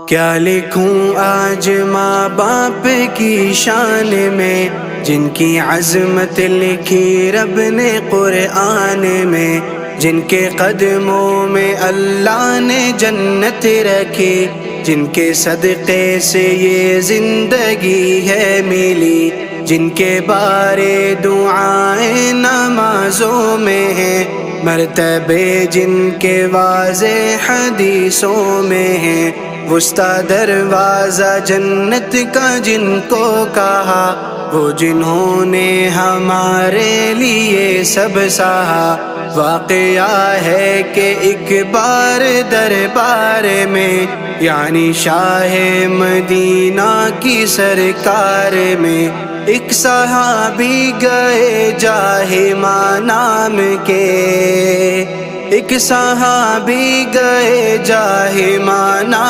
کیا لکھوں آج ماں باپ کی شان میں، جن کی عظمت لکھی رب نے قرآن میں، جن کے قدموں میں اللہ نے جنت رکھی، جن کے صدقے سے یہ زندگی ہے ملی، جن کے بارے دعائیں نمازوں میں ہیں، مرتبے جن کے واضح حدیثوں میں ہیں، وسطی دروازہ جنت کا جن کو کہا، وہ جنہوں نے ہمارے لیے سب سہا۔ واقعہ ہے کہ ایک بار دربار میں، یعنی شاہ مدینہ کی سرکار میں، ایک صحابی گئے جاہما نام کے، ایک صحابی گئے جاہما نام